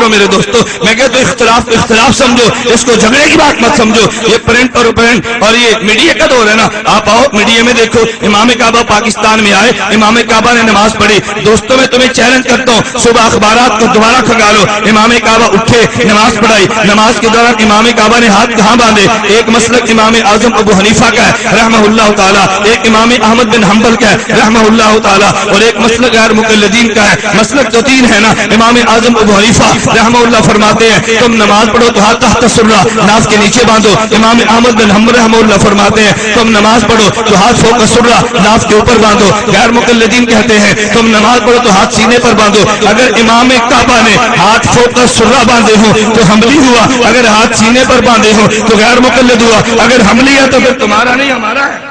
کرو میرے دوستو. میں کہتا ہوں اختلاف کو اختلاف سمجھو, اس کو جھگڑے کی بات مت سمجھو. یہ پرنٹ اور یہ میڈیا کا دور ہے نا. آپ آؤ میڈیا میں دیکھو, امام کعبہ پاکستان میں آئے, امام کعبہ نے نماز پڑھی. دوستوں میں تمہیں چیلنج کرتا ہوں, صبح اخبارات کو دوبارہ کھنگا لو. امام کعبہ اٹھے, نماز پڑھائی, نماز کے دوران امام کعبہ نے ہاتھ کہاں باندھے؟ ایک مسلک امام اعظم ابو حنیفہ کا ہے رحمہ اللہ تعالیٰ, ایک امام احمد بن حنبل کا ہے رحمہ اللہ تعالیٰ, اور ایک مسلک غیر مقلدین کا ہے. مسلک تو تین ہے نا. امام اعظم ابو حنیفہ رحمہ اللہ فرماتے ہیں تم نماز پڑھو تو ہاتھ تحت السرہ, ناف کے نیچے باندھو. امام احمد بن حنبل رحمہ اللہ فرماتے ہیں تم نماز پڑھو تو ہاتھ فوق السرہ, ناف کے اوپر باندھو. غیر مقلدین کہتے ہیں تم نماز پڑھو تو ہاتھ سینے پر باندھو. اگر امام کعبہ نے ہاتھ فوق السرہ باندھے ہوں تو حملی ہوا, اگر ہاتھ سینے پر باندھے ہوں تو غیر مقلد ہوا. اگر حملی ہے تو پھر تمہارا نہیں ہمارا ہے.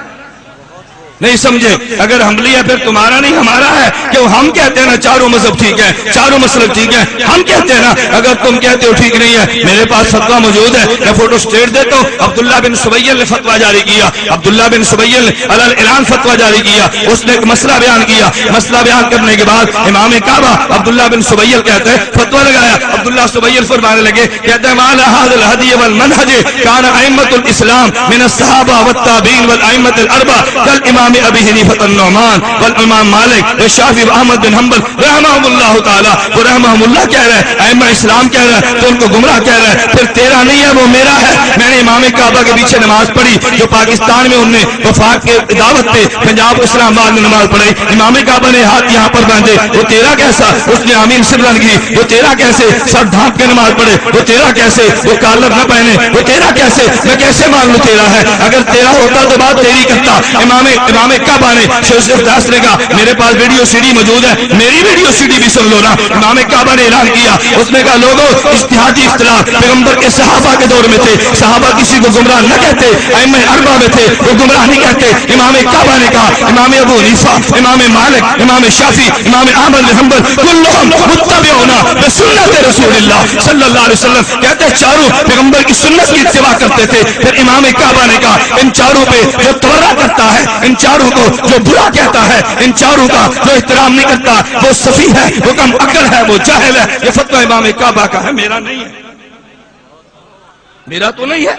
نہیں سمجھے؟ اگر حملی ہے پھر تمہارا نہیں ہمارا ہے. کہ ہم کہتے ہیں نا چاروں مذہب ٹھیک ہے, چاروں مسلک ٹھیک ہے, ہم کہتے ہیں نا. اگر تم کہتے ہو ٹھیک نہیں ہے, میرے پاس فتویٰ موجود ہے, میں فوٹو اسٹیٹ دیتا ہوں. عبداللہ بن سبیل نے فتویٰ جاری کیا, عبداللہ بن سبیل نے علی اعلان فتویٰ جاری کیا. اس نے ایک مسئلہ بیان کیا, مسئلہ بیان کرنے کے بعد امام کعبہ عبداللہ بن سبیل کہتے ہیں فتویٰ لگایا. عبداللہ سبیل فرمانے لگے, کہتے ہیں مالا هذا الهدي والمنهج كان ائمة الاسلام من الصحابہ والتابعین والائمة الاربعہ كالامام ابی حنیفہ النعمان والامام مالک والشافعی واحمد بن حنبل رحمہم اللہ تعالی. وہ رحمہم اللہ کہہ رہے ہیں, ائمہ اسلام کہہ رہے ہیں, تو ان کو گمراہ کہہ رہے ہیں. پھر تیرا نہیں ہے وہ میرا ہے. میں نے امام کعبہ کے پیچھے نماز پڑھی جو پاکستان میں انہوں نے وفاق کے دعوت پہ پنجاب اسلام آباد میں نماز پڑھی. امام کعبہ نے ہاتھ یہاں پر باندھے, وہ تیرا کیسا؟ اس نے آمین سرن کی. وہ تیرا کیسے؟ سر ڈھانپ کے نماز پڑھے. وہ تیرا کیسے؟ وہ کالر نہ پہنے. وہ تیرا کیسے؟ میں کیسے مان لوں تیرا ہے؟ اگر تیرا ہوتا تو بات تیری کرتا. امام کعبہ نے شیخ داس نے کہا میرے پاس ویڈیو سی ڈی موجود ہے, میری ویڈیو سی ڈی بھی سن لو نا. امام کعبہ نے اعلان کیا, اس نے کہا لوگوں اجتہادی اختلاف پیغمبر کے صحابہ کے دور میں تھے, صحابہ کسی کو گمراہ نہ کہتے, ائمہ اربعہ میں تھے وہ گمراہ نہیں کہتے. امام کعبہ نے کہا امام ابو حنیفہ, امام مالک, امام شافعی, امام احمد بن حنبل کلہم متبعون بسنت رسول اللہ صلی اللہ علیہ وسلم, کہتے ہیں چاروں پیغمبر کی سنت کی اتباع کرتے تھے. پھر امام کعبہ نے کہا ان چاروں پہ جو تورا کرتا ہے, ان چاروں کو جو برا کہتا ہے, ان چاروں کا جو احترام نہیں کرتا وہ سفیہ ہے, وہ کم عقل ہے, وہ جاہل ہے. یہ فتویٰ امام کعبہ کا ہے, میرا نہیں ہے. میرا تو نہیں ہے.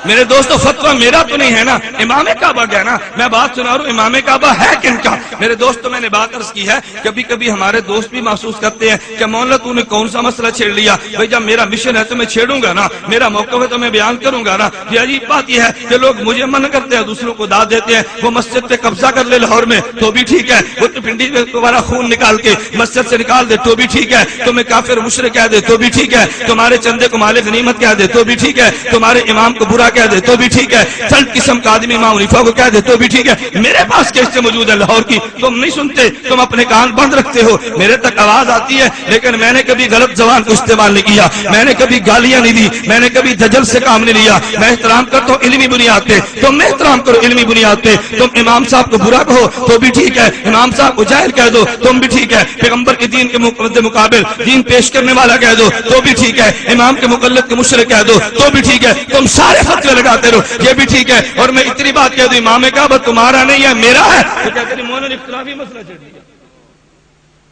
میرے دوستو فتویٰ میرا تو نہیں ہے نا, امام کعبہ کا ہے نا. میں بات سنا رہا ہوں امام کعبہ ہے کن کا. میرے دوستو میں نے بات عرض کی ہے, کبھی کبھی ہمارے دوست بھی محسوس کرتے ہیں کہ مولانا تو نے کون سا مسئلہ چھیڑ لیا. بھئی جب میرا مشن ہے تو میں چھیڑوں گا نا, میرا موقف ہے تو میں بیان کروں گا نا. یہ عجیب بات یہ ہے کہ لوگ مجھے منع کرتے ہیں, دوسروں کو داد دیتے ہیں. وہ مسجد پہ قبضہ کر لے لاہور میں تو بھی ٹھیک ہے, وہ پنڈی میں تمہارا خون نکال کے مسجد سے نکال دے تو بھی ٹھیک ہے, تمہیں کافر مشرک کہہ دے تو بھی ٹھیک ہے, تمہارے چندے کو مال غنیمت کہہ دے تو بھی ٹھیک ہے, تمہارے امام کو برا کہہ دے تو بھی ٹھیک ہے, چند قسم کا آدمی امام حنیفہ کو کہہ دے تو بھی ٹھیک ہے. میرے پاس کیسے موجود ہے لاہور کی, تم نہیں سنتے, تم اپنے کان بند رکھتے ہو. میرے تک آواز آتی ہے لیکن میں نے کبھی غلط زبان کو استعمال نہیں کیا, میں نے کبھی گالیاں نہیں دی, میں نے کبھی دجل سے کام نہیں لیا. میں احترام کرتا ہوں علمی بنیاد پہ, تم نے احترام کرو علمی بنیاد پہ. تم امام صاحب کو برا کہو تو بھی ٹھیک ہے, امام صاحب کو جاہل کہہ دو تم بھی ٹھیک ہے, پیغمبر کے دین کے مقابل دین پیش کرنے والا کہہ دو تو بھی ٹھیک ہے, امام کے مقلد کے مشرک کہہ دو تو بھی ٹھیک ہے. تم سارے فتوے لگاتے رہو, یہ بھی ٹھیک ہے. اور میں اتنی بات کہہ دوں امام کعبہ تمہارا نہیں ہے میرا ہے, تو کہتے ہیں مولانا اختلافی مسئلہ چھیڑ دیا.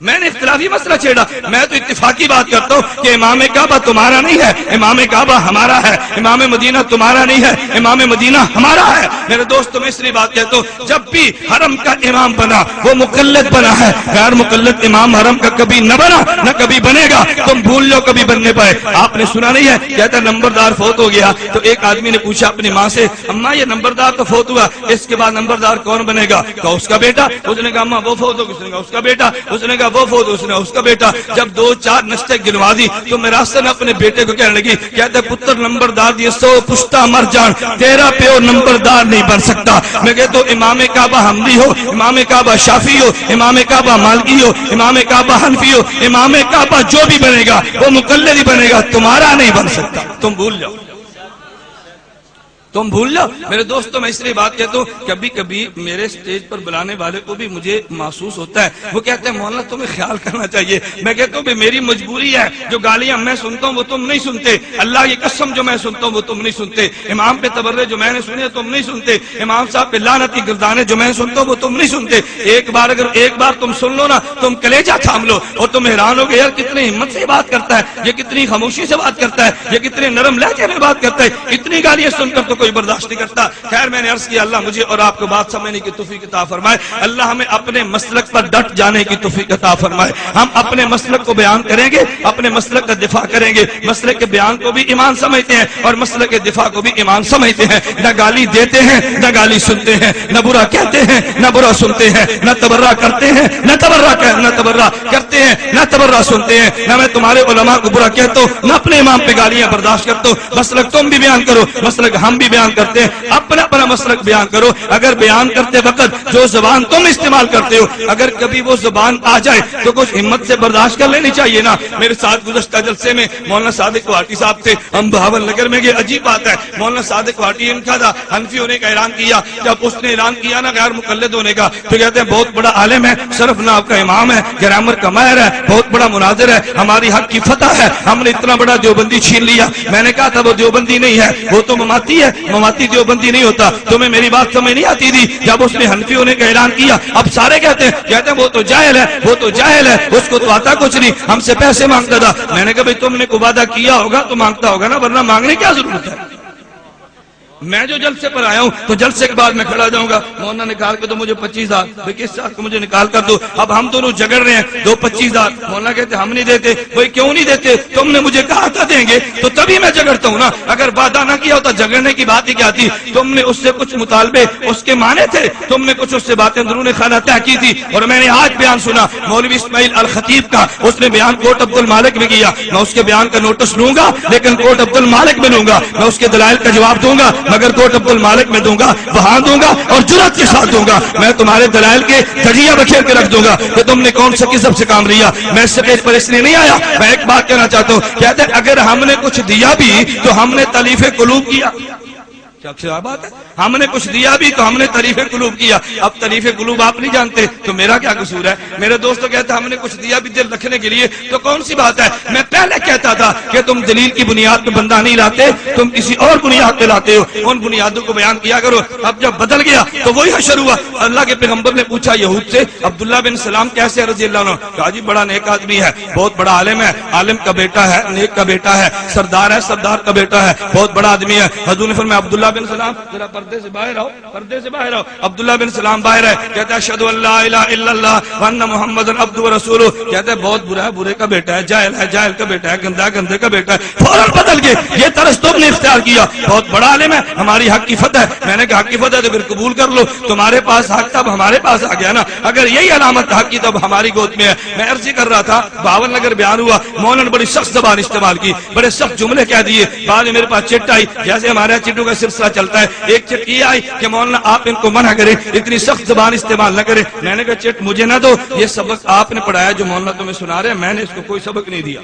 میں نے اختلافی مسئلہ چھیڑا, میں تو اتفاقی بات کرتا ہوں کہ امام کعبہ تمہارا نہیں ہے, امام کعبہ ہمارا ہے. امام مدینہ تمہارا نہیں ہے, امام مدینہ ہمارا ہے. میرے دوستوں میں اس لیے بات کہتا ہوں جب بھی حرم کا امام بنا وہ مقلد بنا ہے, غیر مقلد امام حرم کا کبھی نہ بنا نہ کبھی بنے گا. تم بھول لو کبھی بننے پائے. آپ نے سنا نہیں ہے, کہتا نمبردار فوت ہو گیا تو ایک آدمی نے پوچھا اپنی ماں سے, اماں یہ نمبردار تو فوت ہوا, اس کے بعد نمبردار کون بنے گا؟ کہا اس کا بیٹا. اس نے کہا اماں وہ فوت ہو گیا, اس نے کہا اس کا بیٹا. اس نے کہا وہ فوت, اس نے اس کا بیٹا. جب 2-4 نشتے گنوا دی تو میراثن اپنے بیٹے کو کہنے لگی, کہتے پتر نمبردار دیے 100 پشتہ مر جان, تیرا پیو نمبردار نہیں بن سکتا. میں کہتا ہوں امام کعبہ حملی ہو, امام کعبہ شافعی ہو, امام کعبہ مالکی ہو, امام کعبہ حنفی ہو, امام کعبہ جو بھی بنے گا وہ مقلد ہی بنے گا, تمہارا نہیں بن سکتا. تم بھول جاؤ, تم بھول جاؤ. میرے دوستوں میں اس لیے بات کہتا ہوں, کبھی کبھی میرے اسٹیج پر بلانے والے کو بھی مجھے محسوس ہوتا ہے, وہ کہتے ہیں مولانا تمہیں خیال کرنا چاہیے. میں کہتا ہوں میری مجبوری ہے, جو گالیاں میں سنتا ہوں وہ تم نہیں سنتے, اللہ کی قسم جو میں سنتا ہوں وہ تم نہیں سنتے, امام پہ تبرے جو میں نے سنے تم نہیں سنتے, امام صاحب پہ لعنتی گردانے جو میں سنتا ہوں وہ تم نہیں سنتے. ایک بار تم سن لو نا, تم کلیجہ تھام لو اور تم حیران ہو گے یار کتنی ہمت سے بات کرتا ہے, یہ کتنی خاموشی سے بات کرتا ہے, یہ کتنے نرم لہجے میں بات کرتا ہے, اتنی گالیاں سن کر تو کوئی برداشت نہیں کرتا. خیر میں نے عرض کیا اللہ مجھے اور آپ کو بات سمجھنے کی توفیق عطا فرمائے, اللہ ہمیں اپنے مسلک پر ڈٹ جانے کی توفیق عطا فرمائے. ہم اپنے مسلک کو بیان کریں گے, اپنے مسلک کا دفاع کریں گے. مسلک کے بیان کو بھی ایمان سمجھتے ہیں اور مسلک کے دفاع کو بھی ایمان سمجھتے ہیں. نہ گالی دیتے ہیں نہ گالی سنتے ہیں, نہ برا کہتے ہیں نہ برا سنتے ہیں, نہ تبرہ کرتے ہیں نہ تبرہ کرتے ہیں, نہ تبرہ سنتے ہیں. نہ میں تمہارے علماء کو برا کہتا ہوں, نہ اپنے امام پہ گالیاں برداشت کرتا ہوں. مسلک تم بھی بیان کرو, مسلک ہم بھی بیان کرتے ہیں, اپنا اپنا مسلک بیان کرو. اگر بیان کرتے وقت جو زبان تم استعمال کرتے ہو اگر کبھی وہ زبان آ جائے تو کچھ ہمت سے برداشت کر لینی چاہیے نا. میرے ساتھ گزشتہ جلسے میں مولانا صادق واٹی صاحب تھے, ہم بہاول نگر میں گئے. عجیب بات ہے, مولانا صادق واٹی ان کا تھا حنفی ہونے کا اعلان کیا. جب اس نے اعلان کیا نا غیر مقلد ہونے کا تو کہتے ہیں بہت بڑا عالم ہے, صرف ناف کا امام ہے, گرامر کا ماہر ہے, بہت بڑا مناظر ہے, ہماری حق کی فتح ہے, ہم نے اتنا بڑا دیوبندی چھین لیا. میں نے کہا تھا وہ دیوبندی نہیں ہے, وہ تو مماتی ہے, مماتی دیوبندی نہیں ہوتا. تمہیں میری بات سمجھ نہیں آتی تھی جب اس نے حنفی ہونے کا اعلان کیا. اب سارے کہتے ہیں وہ تو جاہل ہے, وہ تو جاہل ہے, اس کو تو آتا کچھ نہیں, ہم سے پیسے مانگتا تھا. میں نے کہا بھائی تم نے کو وعدہ کیا ہوگا تو مانگتا ہوگا نا, ورنہ مانگنے کیا ضرورت ہے. میں جو جلسے پر آیا ہوں تو جلسے کے بعد میں کھڑا جاؤں گا, مولانا نکال کے تو مجھے 25,000 کس ساتھ کو مجھے نکال کر دو. اب ہم دونوں جھگڑ رہے ہیں, 25,000 مولانا کہتے ہم نہیں دیتے. بھائی کیوں نہیں دیتے, تم نے مجھے کہا تھا دیں گے تو تبھی میں جھگڑتا ہوں نا. اگر وعدہ نہ کیا ہوتا جھگڑنے کی بات ہی کیا تھی. تم نے اس سے کچھ مطالبے اس کے مانے تھے, تم نے کچھ اس سے باتیں اندرون خانہ طے کی تھی. اور میں نے آج بیان سنا مولوی اسماعیل الخطیب کا, اس نے بیان کوٹ عبد المالک میں کیا. میں اس کے بیان کا نوٹس لوں گا لیکن کوٹ عبد المالک میں لوں گا, میں اس کے دلائل کا جواب دوں گا مگر کوٹ عبد المالک میں دوں گا, وہاں دوں گا اور جرات کے ساتھ دوں گا. میں تمہارے دلائل کے دھجیاں بکھیر کے رکھ دوں گا کہ تم نے کون سا قسم سے کام لیا. میں اس سے پر اس لیے نہیں آیا. میں ایک بات کہنا چاہتا ہوں, کہتے ہیں اگر ہم نے کچھ دیا بھی تو ہم نے تلیف قلوب کیا. کیا بات ہے, ہم نے کچھ دیا بھی تو ہم نے تعریف قلوب کیا. اب تعریف قلوب آپ نہیں جانتے تو میرا کیا قصور ہے. میرے دوستوں کہتے ہیں ہم نے کچھ دیا بھی دل رکھنے کے لیے, تو کون سی بات ہے. میں پہلے کہتا تھا کہ تم دلیل کی بنیاد پہ بندہ نہیں لاتے, تم کسی اور بنیاد پہ لاتے ہو, ان بنیادوں کو بیان کیا کرو. اب جب بدل گیا تو وہی حشر ہوا. اللہ کے پیغمبر نے پوچھا یہود سے عبداللہ بن سلام کیسے رضی اللہ عنہ, کہا جی بڑا نیک آدمی ہے, بہت بڑا عالم ہے, عالم کا بیٹا ہے, نیک کا بیٹا ہے, سردار ہے, سردار کا بیٹا ہے, بہت بڑا آدمی ہے. حضور نے فرمایا عبداللہ بن سلام ذرا پردے سے باہر آؤ, پردے سے باہر آؤ. عبداللہ بن سلام باہر ہے, کہتا ہے اشہدو ان لا الہ الا اللہ وان محمد عبدہ ورسولہ. کہتا ہے بہت برا ہے, برے کا بیٹا ہے, جاہل کا بیٹا ہے, گندا ہے, گندے کا بیٹا ہے. فوراً بدل گئے, یہ طرز تم نے اختیار کیا. بہت بڑا عالم ہے, ہماری حق کی فتح ہے. میں نے کہا حق کی فتح تو پھر قبول کر لو, تمہارے پاس حق تب ہمارے پاس آ گیا نا. اگر یہی علامت حق کی تب ہماری گود میں ہے. میں عرض کر رہا تھا بہاول نگر بیان ہوا, مولانا نے بڑی سخت زبان استعمال کی, بڑے سخت جملے کہہ دیے. بعد میں میرے پاس چٹ آئی, جیسے ہمارے یہاں چٹوں کا سلسلہ چلتا ہے. ایک چٹ یہ آئی کہ مولانا آپ ان کو منع کریں, اتنی سخت زبان استعمال نہ کریں. میں نے کہا چٹ مجھے نہ دو, یہ سبق آپ نے پڑھایا جو مولانا تمہیں سنا رہے ہیں, میں نے اس کو کوئی سبق نہیں دیا.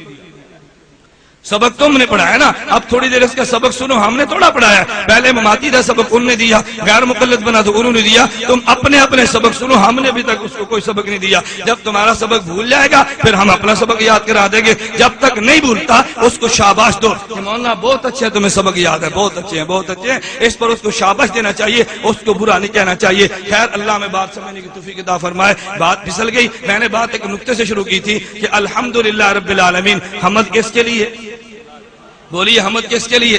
سبق تم نے پڑھایا نا, اب تھوڑی دیر اس کا سبق سنو, ہم نے تھوڑا پڑھایا. پہلے مماتی تھا سبق ان نے دیا, غیر مقلد بنا تو انہوں نے دیا. تم اپنے اپنے سبق سنو, ہم نے ابھی تک اس کو کوئی سبق نہیں دیا. جب تمہارا سبق بھول جائے گا پھر ہم اپنا سبق یاد کرا دیں گے. جب تک نہیں بھولتا اس کو شاباش دو, مولانا بہت اچھے ہے, تمہیں سبق یاد ہے, بہت اچھے ہیں, بہت اچھے ہیں. اس پر اس کو شاباش دینا چاہیے, اس کو برا نہیں کہنا چاہیے. خیر اللہ میں بات سمجھنے کی توفیق عطا فرمائے. بات پھسل گئی. میں نے بات ایک نقطے سے شروع کی تھی کہ الحمدللہ رب العالمین. حمد کس کے لیے, بولیے حمد کس کے لیے.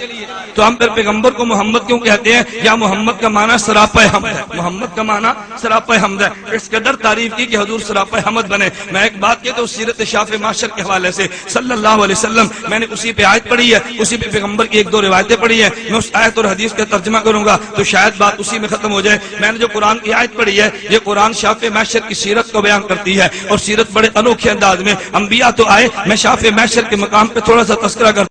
تو ہم پھر پیغمبر کو محمد کیوں کہتے ہیں, یا محمد کا معنی سراپا حمد ہے, محمد کا معنی سراپا حمد ہے. اس قدر تعریف کی کہ حضور سراپا حمد بنے. میں ایک بات کہتا ہوں سیرت شافع معاشر کے حوالے سے صلی اللہ علیہ وسلم, میں نے اسی پہ آیت پڑھی ہے, اسی پہ پیغمبر کی ایک دو روایتیں پڑھی ہیں. میں اس آیت اور حدیث کا ترجمہ کروں گا تو شاید بات اسی میں ختم ہو جائے. میں نے جو قرآن کی آیت پڑھی ہے, یہ قرآن شافع معاشر کی سیرت کو بیان کرتی ہے, اور سیرت بڑے انوکھے انداز میں. انبیاء تو آئے, میں شافع معاشر کے مقام پہ تھوڑا سا تذکرہ کرتا